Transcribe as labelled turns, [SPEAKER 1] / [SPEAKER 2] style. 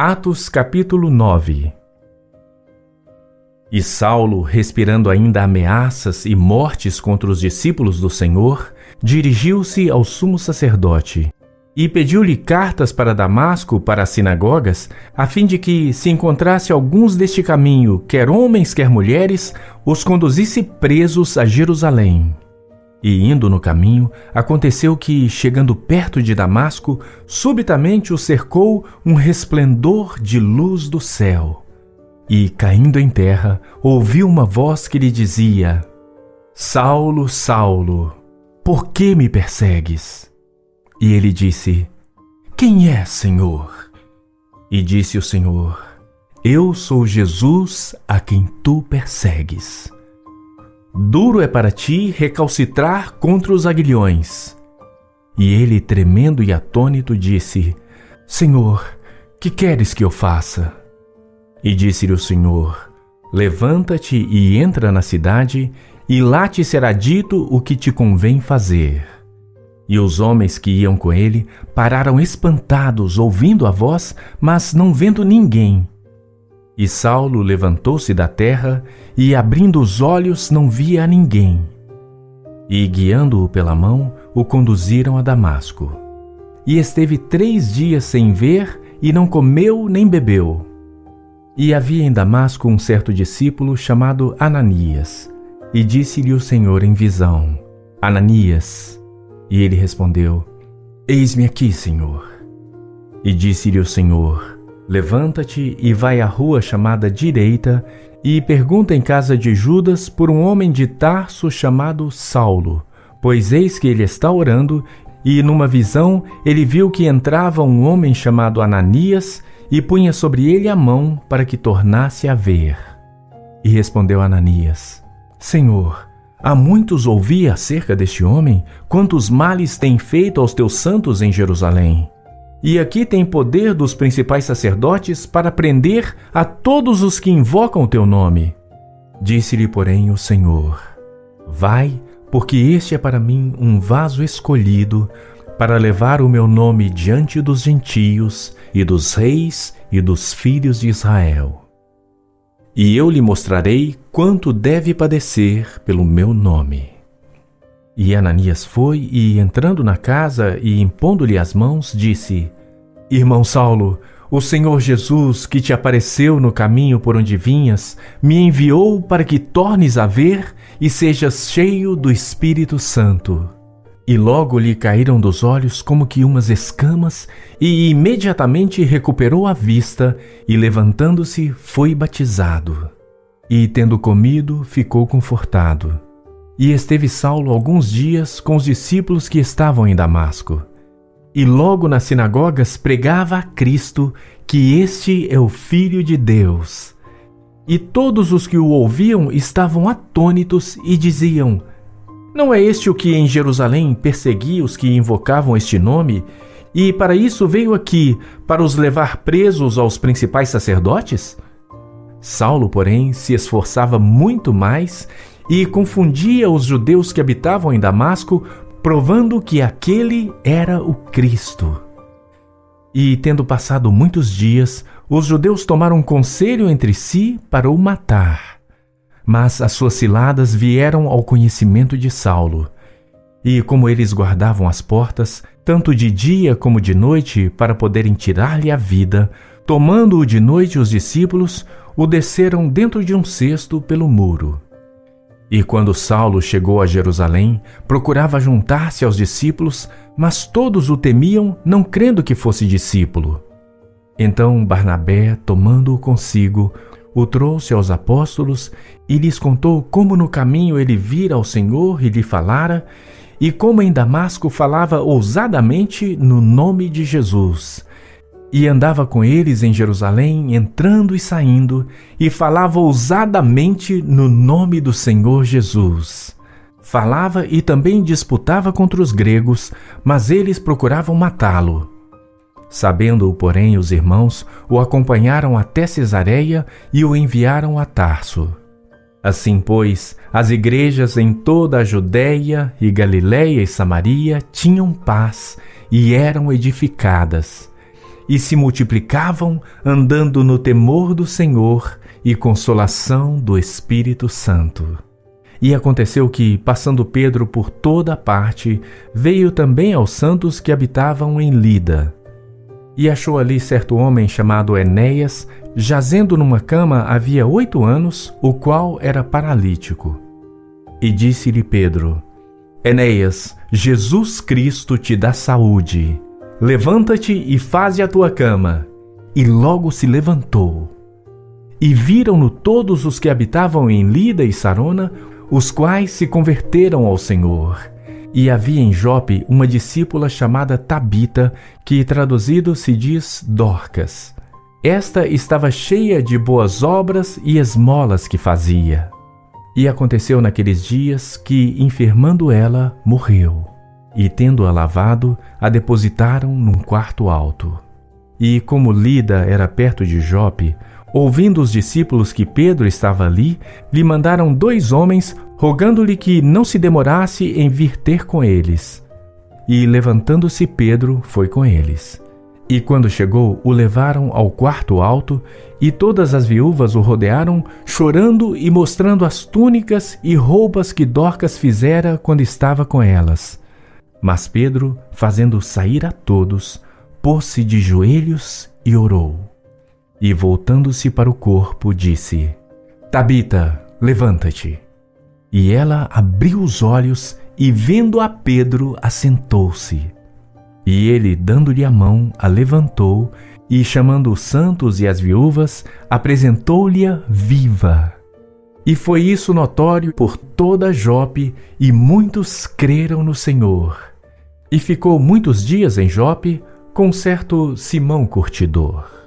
[SPEAKER 1] Atos capítulo 9. E Saulo, respirando ainda ameaças e mortes contra os discípulos do Senhor, dirigiu-se ao sumo sacerdote e pediu-lhe cartas para Damasco, para as sinagogas, a fim de que, se encontrasse alguns deste caminho, quer homens, quer mulheres, os conduzisse presos a Jerusalém. E indo no caminho, aconteceu que, chegando perto de Damasco, subitamente o cercou um resplendor de luz do céu. E, caindo em terra, ouviu uma voz que lhe dizia: Saulo, Saulo, por que me persegues? E ele disse: Quem é, Senhor? E disse o Senhor: Eu sou Jesus a quem tu persegues. Duro é para ti recalcitrar contra os aguilhões. E ele, tremendo e atônito, disse: Senhor, que queres que eu faça? E disse-lhe o Senhor: Levanta-te e entra na cidade, e lá te será dito o que te convém fazer. E os homens que iam com ele pararam espantados, ouvindo a voz, mas não vendo ninguém. E Saulo levantou-se da terra e, abrindo os olhos, não via a ninguém. E, guiando-o pela mão, o conduziram a Damasco. E esteve 3 dias sem ver, e não comeu nem bebeu. E havia em Damasco um certo discípulo chamado Ananias. E disse-lhe o Senhor em visão: Ananias. E ele respondeu: Eis-me aqui, Senhor. E disse-lhe o Senhor: Levanta-te e vai à rua chamada Direita e pergunta em casa de Judas por um homem de Tarso chamado Saulo, pois eis que ele está orando, e numa visão ele viu que entrava um homem chamado Ananias e punha sobre ele a mão para que tornasse a ver. E respondeu Ananias: Senhor, há muitos ouvi acerca deste homem, quantos males tem feito aos teus santos em Jerusalém. E aqui tem poder dos principais sacerdotes para prender a todos os que invocam o teu nome. Disse-lhe, porém, o Senhor: Vai, porque este é para mim um vaso escolhido para levar o meu nome diante dos gentios e dos reis e dos filhos de Israel. E eu lhe mostrarei quanto deve padecer pelo meu nome. E Ananias foi e, entrando na casa e impondo-lhe as mãos, disse: Irmão Saulo, o Senhor Jesus, que te apareceu no caminho por onde vinhas, me enviou para que tornes a ver e sejas cheio do Espírito Santo. E logo lhe caíram dos olhos como que umas escamas, e imediatamente recuperou a vista, e levantando-se foi batizado. E tendo comido, ficou confortado. E esteve Saulo alguns dias com os discípulos que estavam em Damasco. E logo nas sinagogas pregava a Cristo, que este é o Filho de Deus. E todos os que o ouviam estavam atônitos e diziam: Não é este o que em Jerusalém perseguia os que invocavam este nome? E para isso veio aqui, para os levar presos aos principais sacerdotes? Saulo, porém, se esforçava muito mais e confundia os judeus que habitavam em Damasco, provando que aquele era o Cristo. E, tendo passado muitos dias, os judeus tomaram conselho entre si para o matar. Mas as suas ciladas vieram ao conhecimento de Saulo. E, como eles guardavam as portas, tanto de dia como de noite, para poderem tirar-lhe a vida, tomando-o de noite os discípulos, o desceram dentro de um cesto pelo muro. E quando Saulo chegou a Jerusalém, procurava juntar-se aos discípulos, mas todos o temiam, não crendo que fosse discípulo. Então Barnabé, tomando-o consigo, o trouxe aos apóstolos e lhes contou como no caminho ele vira ao Senhor e lhe falara, e como em Damasco falava ousadamente no nome de Jesus. E andava com eles em Jerusalém, entrando e saindo, e falava ousadamente no nome do Senhor Jesus. Falava e também disputava contra os gregos, mas eles procuravam matá-lo. Sabendo-o, porém, os irmãos o acompanharam até Cesareia e o enviaram a Tarso. Assim, pois, as igrejas em toda a Judéia e Galiléia e Samaria tinham paz e eram edificadas. e se multiplicavam, andando no temor do Senhor e consolação do Espírito Santo. E aconteceu que, passando Pedro por toda parte, veio também aos santos que habitavam em Lida. E achou ali certo homem chamado Enéas, jazendo numa cama havia 8 anos, o qual era paralítico. E disse-lhe Pedro: Enéas, Jesus Cristo te dá saúde. Levanta-te e faze a tua cama. E logo se levantou. E viram-no todos os que habitavam em Lida e Sarona, os quais se converteram ao Senhor. E havia em Jope uma discípula chamada Tabita, que traduzido se diz Dorcas. Esta estava cheia de boas obras e esmolas que fazia. E aconteceu naqueles dias que, enfermando ela, morreu. E tendo-a lavado, a depositaram num quarto alto. E como Lida era perto de Jope, ouvindo os discípulos que Pedro estava ali, lhe mandaram 2 homens, rogando-lhe que não se demorasse em vir ter com eles. E levantando-se Pedro, foi com eles. E quando chegou, o levaram ao quarto alto, e todas as viúvas o rodearam, chorando e mostrando as túnicas e roupas que Dorcas fizera quando estava com elas. Mas Pedro, fazendo sair a todos, pôs-se de joelhos e orou. E voltando-se para o corpo, disse: Tabita, levanta-te. E ela abriu os olhos e, vendo a Pedro, assentou-se. E ele, dando-lhe a mão, a levantou e, chamando os santos e as viúvas, apresentou-lhe-a viva. E foi isso notório por toda Jope, e muitos creram no Senhor. E ficou muitos dias em Jope com certo Simão Curtidor.